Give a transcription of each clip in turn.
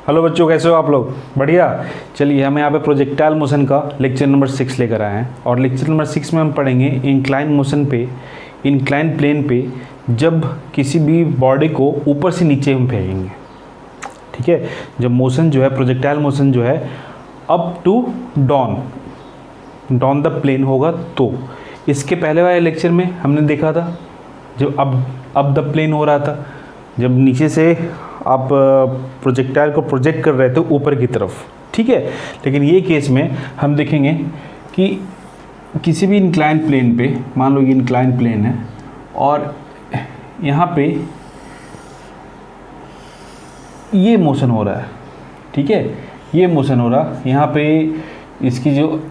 Hello बच्चों, कैसे हो आप लोग? बढ़िया। चलिए, हम यहाँ पे प्रोजेक्टाइल मोशन का लेक्चर नंबर 6 लेकर आए हैं और लेक्चर नंबर 6 में हम पढ़ेंगे इंक्लाइन मोशन पे, इंक्लाइन प्लेन पे जब किसी भी बॉडी को ऊपर से नीचे हम फेंकेंगे। ठीक है, जब मोशन जो है प्रोजेक्टाइल मोशन जो है up to down the plane होगा। तो इसके पहले वाले लेक्चर में हमने देखा था जब अब द प्लेन हो रहा था, जब नीचे से आप प्रोजेक्टाइल को प्रोजेक्ट कर रहे थे ऊपर की तरफ। ठीक है, लेकिन ये केस में हम देखेंगे कि किसी भी इंक्लाइन प्लेन पे, मान लो ये इंक्लाइन प्लेन है और यहाँ पे ये मोशन हो रहा है। ठीक है, ये मोशन हो रहा, यहाँ पे इसकी जो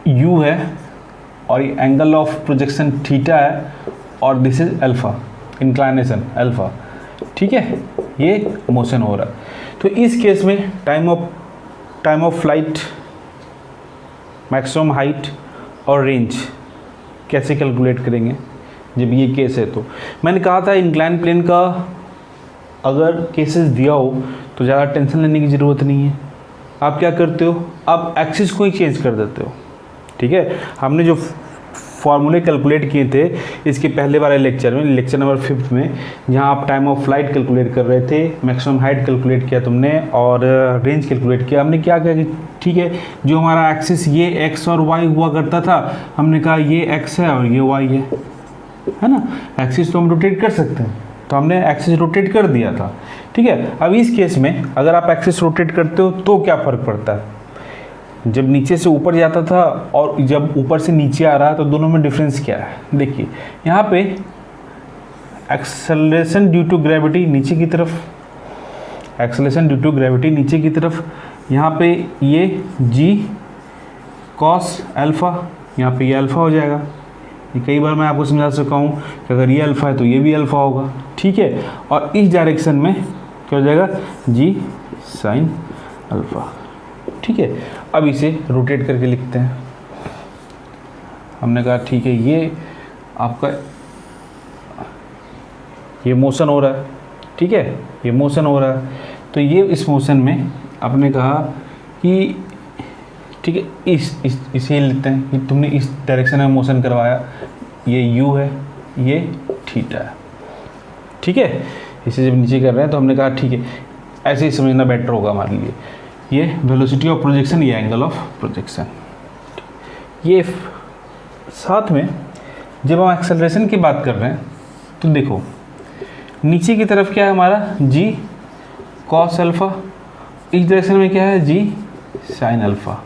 u है और ये एंगल ऑफ प्रोजेक्शन थीटा है और this is alpha, inclination alpha. ठीक है, ये मोशन हो रहा है। तो इस केस में time of flight, maximum height और रेंज कैसे कैलकुलेट करेंगे जब ये केस है? तो मैंने कहा था इंक्लाइन प्लेन का अगर केसेस दिया हो तो ज़्यादा टेंशन लेने की ज़रूरत नहीं है। आप क्या करते हो, आप एक्सिस को ही चेंज कर देते हो। ठीक है, हमने जो फॉर्मूले कैलकुलेट किए थे इसके पहले वाले लेक्चर में, लेक्चर नंबर 5 में, जहां आप टाइम ऑफ फ्लाइट कैलकुलेट कर रहे थे, मैक्सिमम हाइट कैलकुलेट किया तुमने और रेंज कैलकुलेट किया। हमने क्या किया कि ठीक है, जो हमारा एक्सिस ये एक्स और वाई हुआ करता था, हमने कहा ये एक्स है और ये वाई है ना। एक्सिस तो हम रोटेट कर सकते हैं, तो हमने एक्सिस रोटेट कर दिया था। ठीक है, अब इस केस में अगर आप एक्सिस रोटेट करते हो तो क्या फ़र्क पड़ता है? जब नीचे से ऊपर जाता था और जब ऊपर से नीचे आ रहा है तो दोनों में डिफरेंस क्या है? देखिए, यहाँ पे एक्सेलरेशन ड्यू टू ग्रेविटी नीचे की तरफ, एक्सेलरेशन ड्यू टू ग्रेविटी नीचे की तरफ, यहाँ पे ये जी कॉस अल्फ़ा, यहाँ पे ये अल्फ़ा हो जाएगा। ये कई बार मैं आपको समझा चुका हूँ कि अगर ये अल्फ़ा है तो ये भी अल्फ़ा होगा। ठीक है, और इस डायरेक्शन में क्या हो जाएगा? जी साइन अल्फ़ा। ठीक है, अब इसे रोटेट करके लिखते हैं। हमने कहा ठीक है, ये आपका ये मोशन हो रहा है। ठीक है, ये मोशन हो रहा है, तो ये इस मोशन में आपने कहा कि ठीक है इसे लेते हैं कि तुमने इस डायरेक्शन में मोशन करवाया, ये u है, ये थीटा है। ठीक है, इसे जब नीचे कर रहे हैं तो हमने कहा ठीक है, ऐसे ही समझना बेटर होगा हमारे लिए। ये वेलोसिटी ऑफ प्रोजेक्शन, ये एंगल ऑफ प्रोजेक्शन। ये साथ में जब हम एक्सेलरेशन की बात कर रहे हैं तो देखो नीचे की तरफ क्या है हमारा? जी कॉस अल्फ़ा, इस डायरेक्शन में क्या है? जी साइन अल्फ़ा।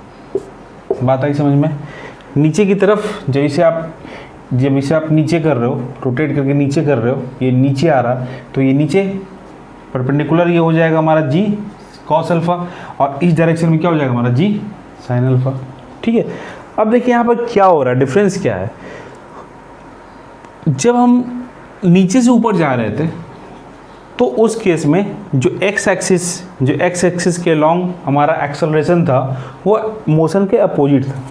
बात आई समझ में? नीचे की तरफ जब इसे आप नीचे कर रहे हो, रोटेट करके नीचे कर रहे हो, ये नीचे आ रहा, तो ये नीचे परपेंडिकुलर ये हो जाएगा हमारा जी कॉस अल्फ़ा और इस डायरेक्शन में क्या हो जाएगा हमारा? जी साइन अल्फ़ा। ठीक है, अब देखिए यहाँ पर क्या हो रहा है, डिफरेंस क्या है? जब हम नीचे से ऊपर जा रहे थे तो उस केस में जो एक्स एक्सिस के लॉन्ग हमारा एक्सेलरेशन था वो मोशन के अपोजिट था।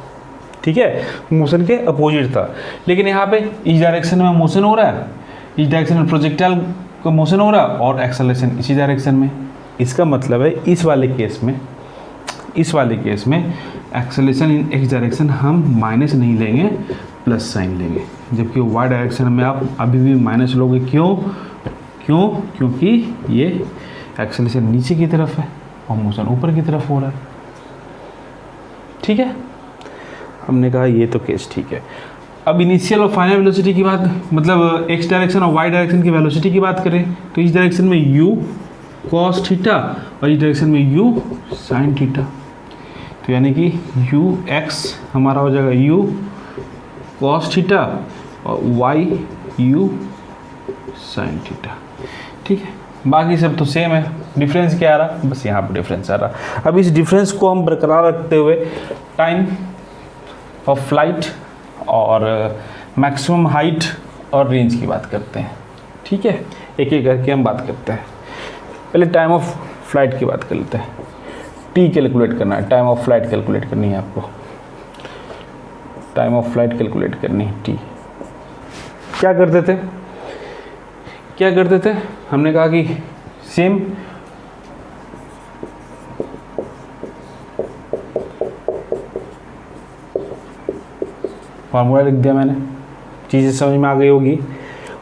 ठीक है, मोशन के अपोजिट था। लेकिन यहाँ पे इस डायरेक्शन में मोशन हो रहा है, इस डायरेक्शन में प्रोजेक्टाइल का मोशन हो रहा है और एक्सेलरेशन इसी डायरेक्शन में। इसका मतलब है इस वाले केस में एक्सेलरेशन इन एक्स डायरेक्शन हम माइनस नहीं लेंगे, प्लस साइन लेंगे, जबकि वाई डायरेक्शन में आप अभी भी माइनस लोगे। क्योंकि ये एक्सेलरेशन नीचे की तरफ है और मोशन ऊपर की तरफ हो रहा है। ठीक है, हमने कहा ये तो केस ठीक है। अब इनिशियल और फाइनल वेलोसिटी की बात, मतलब एक्स डायरेक्शन और वाई डायरेक्शन की वेलोसिटी की बात करें तो इस डायरेक्शन में u कॉस थीटा और इस डायरेक्शन में u साइन थीटा। तो यानी कि ux हमारा हो जाएगा u कॉस थीटा और y u साइन थीटा। ठीक है, बाकी सब तो सेम है। डिफरेंस क्या आ रहा? बस यहाँ पर डिफरेंस आ रहा। अब इस डिफरेंस को हम बरकरार रखते हुए टाइम ऑफ फ्लाइट और मैक्सिमम हाइट और रेंज की बात करते हैं। ठीक है, एक एक करके हम बात करते हैं। पहले टाइम ऑफ फ्लाइट की बात कर लेते हैं। टी कैलकुलेट करना है, टाइम ऑफ फ्लाइट कैलकुलेट करनी है आपको। टाइम ऑफ फ्लाइट कैलकुलेट करनी है, टी। क्या करते थे? हमने कहा कि सेम फार्मूला लिख दिया मैंने, चीज़ें समझ में आ गई होगी।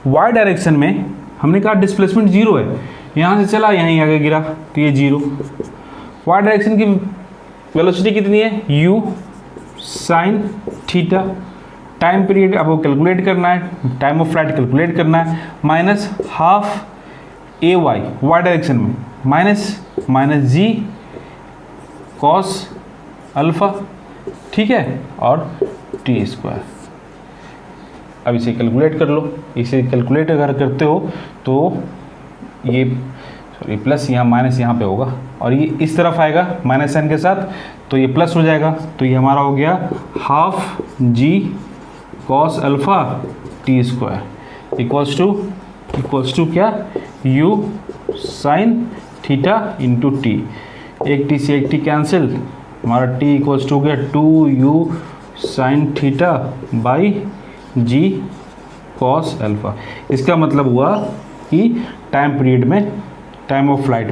वाई डायरेक्शन में हमने कहा डिस्प्लेसमेंट जीरो है, यहाँ से चला यहीं आगे गिरा तो ये जीरो। वाई डायरेक्शन की वेलोसिटी कितनी है, you sine theta. Time period आपको कैलकुलेट करना है, टाइम ऑफ फ्लाइट कैलकुलेट करना है, माइनस हाफ ए वाई वाई डायरेक्शन में माइनस जी कॉस अल्फा, ठीक है, और टी स्क्वायर। अब इसे कैलकुलेट कर लो, इसे कैलकुलेट अगर करते हो तो ये सॉरी प्लस यहाँ माइनस यहाँ पे होगा और ये इस तरफ आएगा माइनस साइन के साथ, तो ये प्लस हो जाएगा, तो ये हमारा हो गया half g cos alpha t square equals to क्या, u sine theta into t. एक टी से एक टी कैंसिल, हमारा टी इक्वल्स टू गया 2u sine theta by ji cos alpha. इसका मतलब हुआ कि टाइम पीरियड में, टाइम ऑफ फ्लाइट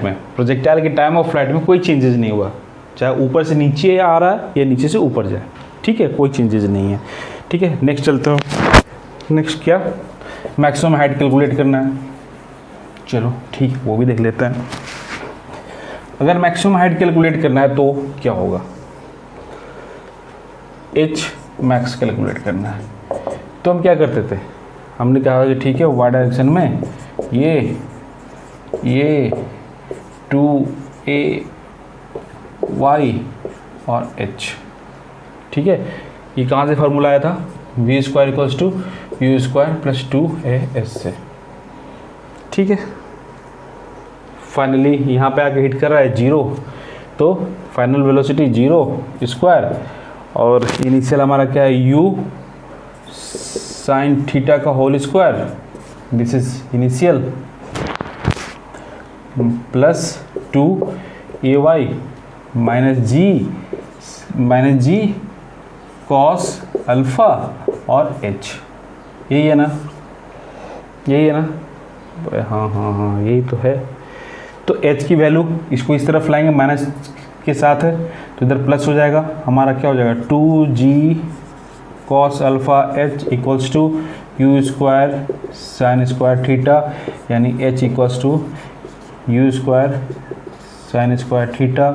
में प्रोजेक्टाइल के टाइम ऑफ फ्लाइट में कोई चेंजेस नहीं हुआ, चाहे ऊपर से नीचे आ रहा है या नीचे से ऊपर जाए, ठीक है, कोई चेंजेस नहीं है, ठीक है। नेक्स्ट चलते हो, नेक्स्ट क्या, मैक्सिमम हाइट कैलकुलेट करना है, चलो ठीक, वो भी देख लेते हैं। अगर मैक्सिमम हाइट कैलकुलेट करना है तो क्या होगा, एच मैक्स कैलकुलेट करना है, तो हम क्या करते थे, हमने कहा कि ठीक है वाई डायरेक्शन में ये 2a y और h, ठीक है, ये कहाँ से फार्मूला आया था, v square equals to u square plus 2as से, ठीक है। फाइनली यहाँ पे आके हिट कर रहा है जीरो, तो फाइनल वेलोसिटी जीरो स्क्वायर और इनिशियल हमारा क्या है, u साइन थीटा का whole square, this is initial, plus 2ay minus G cos alpha और h, यही है ना, हाँ यही तो है। तो h की वैल्यू इसको इस तरफ लाएंगे, माइनस के साथ है तो इधर प्लस हो जाएगा, हमारा क्या हो जाएगा 2g cos alpha h equals to U square sine square theta, यानी h equals to U square sine square theta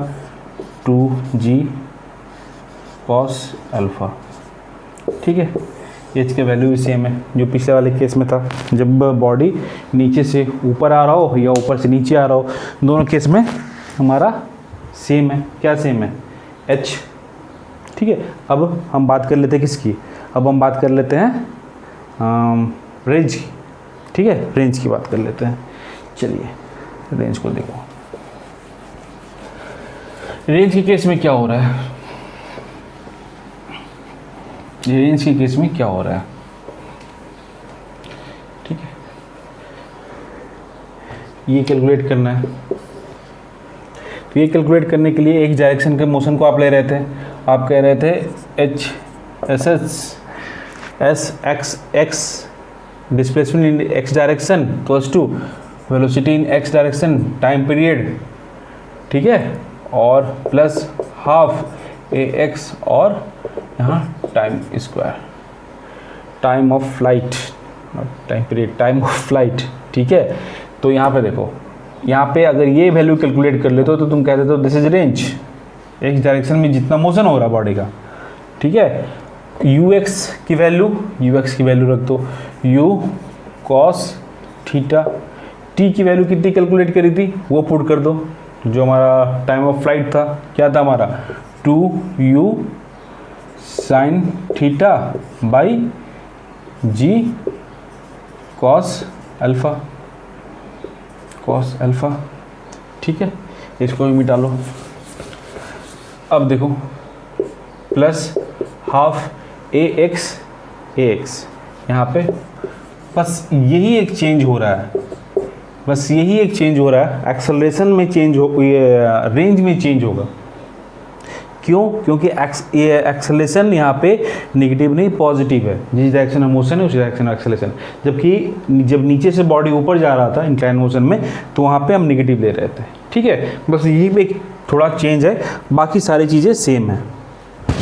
2g cos alpha, ठीक है। एच का वैल्यू भी सेम है जो पिछले वाले केस में था, जब बॉडी नीचे से ऊपर आ रहा हो या ऊपर से नीचे आ रहा हो, दोनों केस में हमारा सेम है, क्या सेम है, एच, ठीक है। अब हम बात कर लेते हैं किसकी, अब हम बात कर लेते हैं रेंज की, ठीक है, रेंज की बात कर लेते हैं। चलिए रेंज को देखो, रेंज के केस में क्या हो रहा है, रेंज के केस में क्या हो रहा है, ठीक है, ये कैलकुलेट करना है। तो ये कैलकुलेट करने के लिए एक डायरेक्शन के मोशन को आप ले रहे थे, आप कह रहे थे H S X displacement in X direction equals to velocity in X direction time period, ठीक है, और प्लस हाफ ए एक्स और यहाँ time square, time of flight, time period, time of flight, ठीक है। तो यहाँ पे देखो, यहाँ पे अगर ये वैल्यू कैलकुलेट कर लेते हो तो तुम कहते हो this is range, x direction में जितना मोशन हो रहा है बॉडी का, ठीक है। यू एक्स की वैल्यू रख दो, यू कॉस थीटा, टी की वैल्यू कितनी कैलकुलेट करी थी वो पुट कर दो, जो हमारा टाइम ऑफ फ्लाइट था क्या था हमारा 2u sine theta by ji cos alpha, ठीक है, इसको भी मिटा लो। अब देखो प्लस हाफ ए एक्स यहाँ पे बस यही एक चेंज हो रहा है, एक्सेलरेशन में चेंज हो, ये रेंज में चेंज होगा। क्यों? क्योंकि एक्सेलरेशन यहाँ पे नेगेटिव नहीं पॉजिटिव है, जिस डायरेक्शन में मोशन है उसी डायरेक्शन में एक्सेलरेशन। जबकि जब नीचे से बॉडी ऊपर जा रहा था इंक्लाइन मोशन में तो वहाँ पे हम नेगेटिव ले रहे थे, ठीक है। बस यही पे एक थोड़ा चेंज है, बाकी सारी चीज़ें सेम है,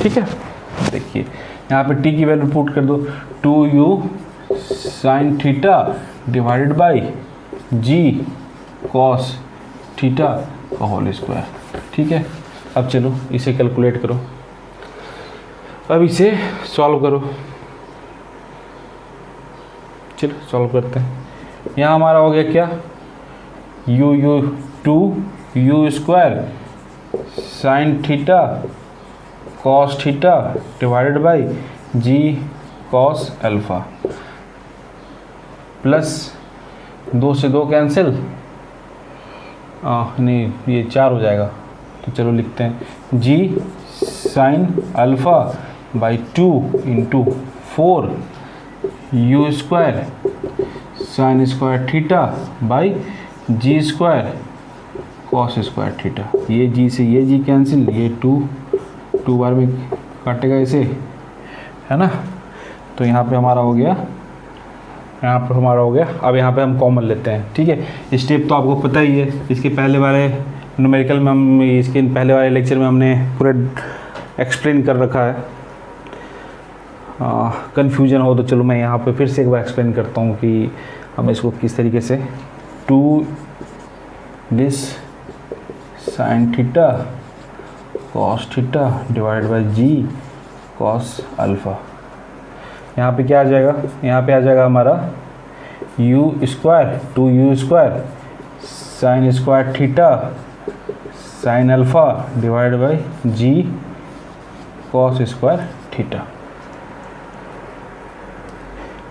ठीक है। देखिए यहाँ पे टी की वैल्यू पुट कर दो, 2u sine theta divided by ji cos theta का होल स्क्वायर। ठीक है, अब चलो इसे कैलकुलेट करो, अब इसे सॉल्व करो। चलो सॉल्व करते हैं। यहाँ हमारा हो गया क्या, u 2u square sine theta cos theta divided by ji cos alpha, plus 2 से 2 कैंसिल, नहीं ये 4 हो जाएगा, तो चलो लिखते हैं g sine alpha by 2 into 4 u square sine square theta by g square cos square theta. ये जी से ये जी कैंसिल, ये 2 बार में काटेगा इसे, है ना। तो यहाँ पे हमारा हो गया, यहाँ पर हमारा हो गया। अब यहाँ पे हम कॉमन लेते हैं। ठीक है, स्टेप तो आपको पता ही है, इसके पहले वाले न्यूमेरिकल में हम, इसके पहले वाले लेक्चर में हमने पूरा एक्सप्लेन कर रखा है। कन्फ्यूजन हो तो चलो मैं यहाँ पे फिर से एक बार एक्सप्लेन करता हूँ कि हम इसको किस तरीके से, 2 this sine theta cos theta divide by ji cos alpha. यहाँ पे क्या आ जाएगा, यहाँ पे आ जाएगा हमारा u square 2u square sine square theta sine alpha divide by ji cos square theta.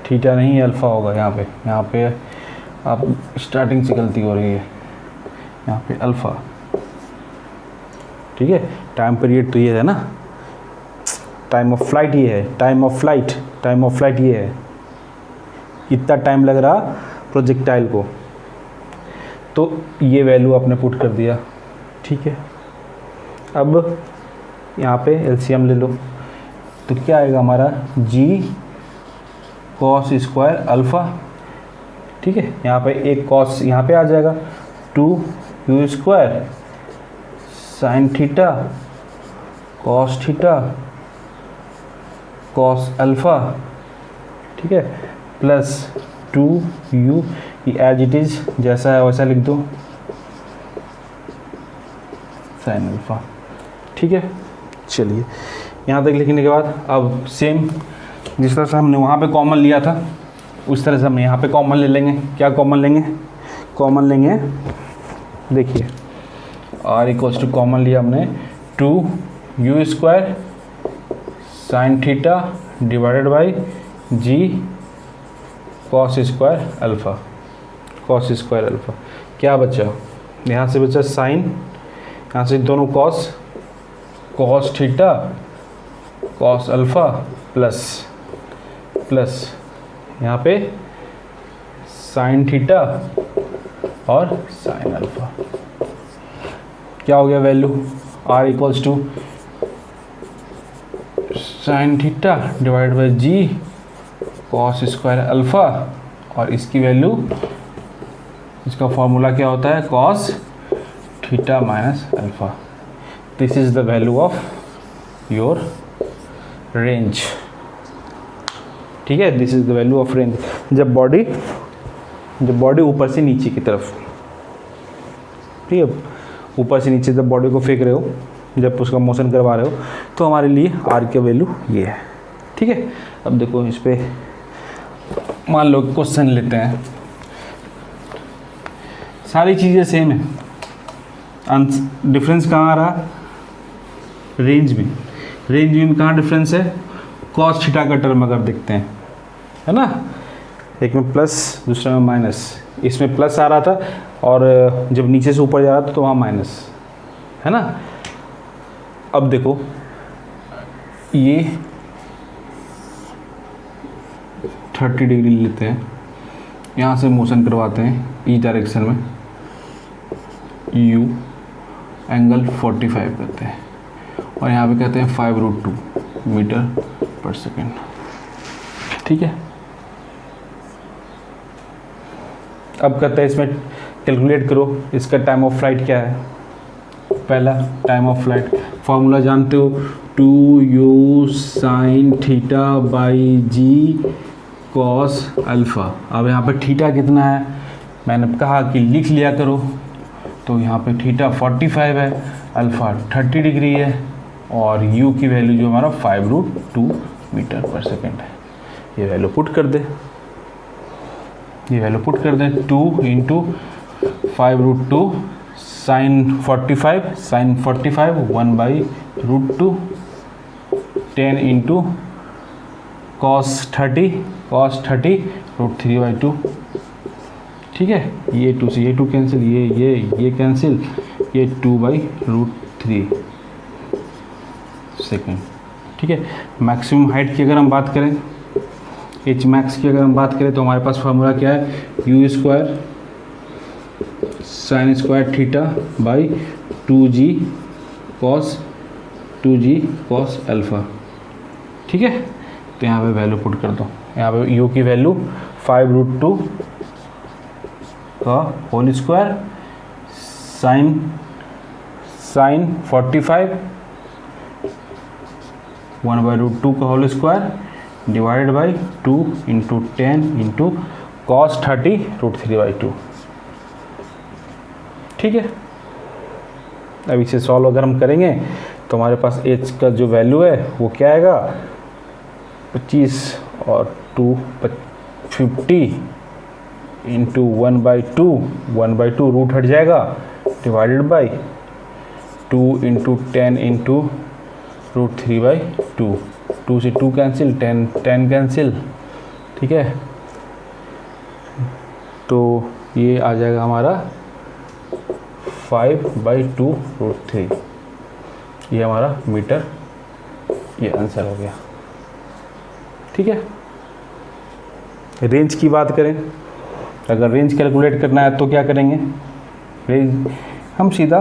Theta नहीं अल्फ़ा होगा यहाँ पे आप स्टार्टिंग से गलती हो रही है, यहाँ पे अल्फ़ा। ठीक है, टाइम पीरियड तो ये है ना, टाइम ऑफ फ्लाइट ये है, टाइम ऑफ फ्लाइट ये है, कितना टाइम लग रहा प्रोजेक्टाइल को, तो ये वैल्यू आपने पुट कर दिया। ठीक है, अब यहाँ पे एलसीएम ले लो, तो क्या आएगा हमारा जी कॉस स्क्वायर अल्फ़ा। ठीक है, यहाँ पे एक कॉस यहाँ पे आ जाएगा, 2u square sine theta cos theta cos alpha. ठीक है, plus 2u, as it is जैसा है वैसा लिख दो, साइन अल्फ़ा। ठीक है, चलिए यहाँ तक लिखने के बाद अब सेम जिस तरह से हमने वहाँ पे कॉमन लिया था उस तरह से हम यहाँ पे कॉमन ले लेंगे। क्या कॉमन लेंगे, कॉमन लेंगे, देखिए r इक्वल्स टू कॉमन लिया हमने 2u square sine theta divided by ji cos square alpha, cos square alpha. क्या बचा, यहाँ से बचा साइन, यहाँ से दोनों cos theta cos alpha plus यहाँ पे साइन थीटा और साइन अल्फ़ा। क्या हो गया value, r equals to sine theta divide by ji cos square alpha, और इसकी वैल्यू, इसका फॉर्मूला क्या होता है, cos theta minus alpha. This is the value of your range. ठीक है, this is the value of range. जब body ऊपर से नीचे की तरफ, ठीक है, ऊपर से नीचे जब बॉडी को फेंक रहे हो, जब उसका मोशन करवा रहे हो, तो हमारे लिए आर की वैल्यू ये है। ठीक है, अब देखो इस पे मान लो क्वेश्चन लेते हैं, सारी चीज़ें सेम है, डिफरेंस कहाँ आ रहा, रेंज में कहाँ डिफरेंस है, कॉस थीटा का टर्म अगर देखते हैं, है ना, एक में प्लस दूसरे में माइनस, इसमें प्लस आ रहा था और जब नीचे से ऊपर जा रहा था तो वहाँ माइनस, है ना। अब देखो ये 30 डिग्री लेते हैं, यहाँ से मोशन करवाते हैं ई डायरेक्शन में, यू एंगल 45 करते हैं और यहाँ पे कहते हैं 5√2 मीटर पर सेकेंड। ठीक है, अब कहते हैं इसमें कैलकुलेट करो इसका टाइम ऑफ फ्लाइट क्या है। पहला टाइम ऑफ फ्लाइट फॉर्मूला जानते हो, 2u sine theta by ji cos alpha. अब यहाँ पे थीटा कितना है, मैंने कहा कि लिख लिया करो, तो यहाँ पे थीटा 45 है, अल्फ़ा 30 डिग्री है, और u की वैल्यू जो हमारा 5√2 मीटर पर सेकेंड है। ये वैल्यू पुट कर दे, ये वैल्यू पुट कर दे, 2 इंटू 5√2 साइन 45 1/√2, 10 इंटू कॉस 30 √3/2। ठीक है, ये 2 से ये 2 कैंसिल, ये कैंसिल, ये 2/√3 सेकेंड। ठीक है, मैक्सिमम हाइट की अगर हम बात करें, एच मैक्स की अगर हम बात करें, तो हमारे पास फार्मूला क्या है, u square sine square theta by 2g cos alpha. ठीक है, तो यहाँ पे वैल्यू पुट कर दो, यहाँ पे u की वैल्यू 5√2 का होल स्क्वायर साइन 45 1/√2 का whole square divided by 2 into 10 into cos 30 √3/2। ठीक है, अब इसे सॉल्व अगर हम करेंगे तो हमारे पास h का जो वैल्यू है वो क्या आएगा, 25 और 2 50 इंटू 1/2 रूट हट जाएगा, डिवाइडेड बाई 2 इंटू 10 इंटू √3/2, 2 से 2 कैंसिल, 10 कैंसिल। ठीक है, तो ये आ जाएगा हमारा 5/2 √3, ये हमारा मीटर, ये आंसर हो गया। ठीक है, रेंज की बात करें, अगर रेंज कैलकुलेट करना है तो क्या करेंगे, रेंज हम सीधा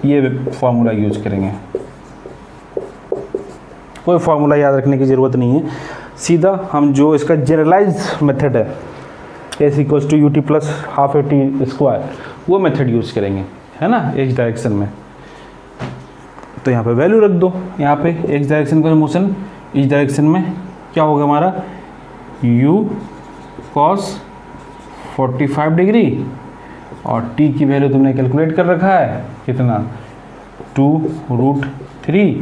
ये फार्मूला यूज करेंगे, कोई फार्मूला याद रखने की ज़रूरत नहीं है, सीधा हम जो इसका जनरलाइज मेथड है s equals to ut plus half at square, वो मेथड यूज़ करेंगे, है ना, x डायरेक्शन में। तो यहाँ पे वैल्यू रख दो, यहाँ पे x डायरेक्शन का मोशन, इस डायरेक्शन में क्या होगा हमारा u cos 45 डिग्री, और t की वैल्यू तुमने कैलकुलेट कर रखा है कितना, 2√3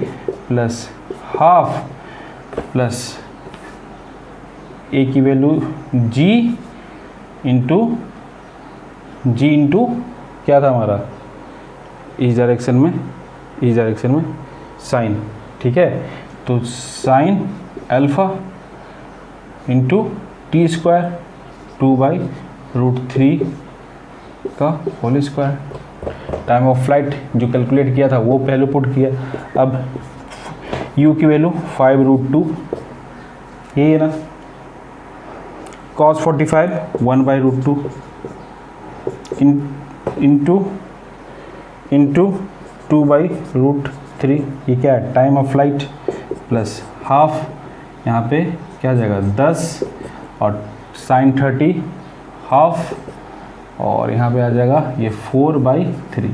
प्लस हाफ प्लस a की वैल्यू g इंटू क्या था हमारा, इस डायरेक्शन में साइन। ठीक है, तो sine alpha into t square 2/√3 का whole square. Time of flight जो कैलकुलेट किया था वो पहले पुट किया। अब u की वैल्यू 5√2, ये है ना, cos 45 1/√2 इंटू 2/√3, ये क्या है, time of flight, plus half, यहाँ पे क्या जाएगा 10, और साइन 30 हाफ, और यहाँ पे आ जाएगा ये 4/3,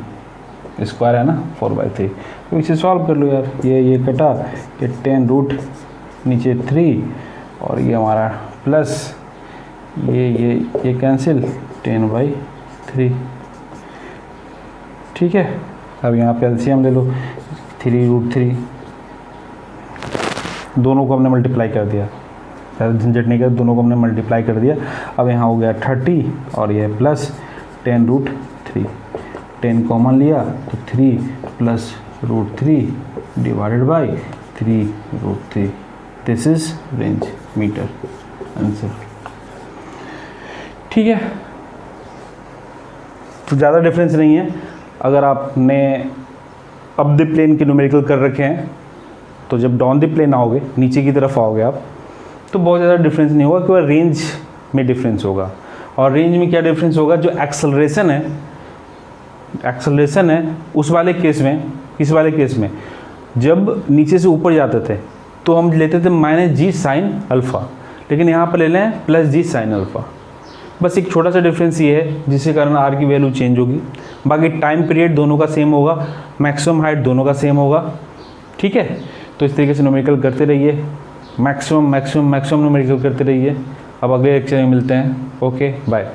स्क्वायर है ना 4/3। तो इसे सॉल्व कर लो यार, ये कटा, ये 10 रूट नीचे 3, और ये हमारा प्लस ये कैंसिल 10/3। ठीक है, अब यहाँ पे एलसीएम ले लो, 3√3, दोनों को हमने मल्टीप्लाई कर दिया, झंझट नहीं कर, दोनों को हमने मल्टीप्लाई कर दिया। अब यहाँ हो गया 30, और ये प्लस 10√3, 10 कॉमन लिया तो 3 plus √3 divided by 3√3। This is range metre, answer. ठीक है, तो ज़्यादा डिफरेंस नहीं है। अगर आपने अप द प्लेन के न्यूमेरिकल कर रखे हैं तो जब डाउन द प्लेन आओगे, नीचे की तरफ आओगे आप, तो बहुत ज़्यादा डिफरेंस नहीं होगा, केवल रेंज में डिफरेंस होगा। और रेंज में क्या डिफरेंस होगा, जो एक्सेलरेशन है उस वाले केस में, इस वाले केस में जब नीचे से ऊपर जाते थे तो हम लेते थे -g sin अल्फ़ा, लेकिन यहाँ पर ले लें +g sin अल्फ़ा। बस एक छोटा सा डिफरेंस ये है जिसके कारण r की वैल्यू चेंज होगी। बाकी टाइम पीरियड दोनों का सेम होगा, मैक्सिमम हाइट दोनों का सेम होगा। ठीक है। तो इस तरीके से न्यूमेरिकल करते रहिए, मैक्सिमम न्यूमेरिकल करते रहिए। अब अगले लेक्चर में मिलते हैं। Okay bye.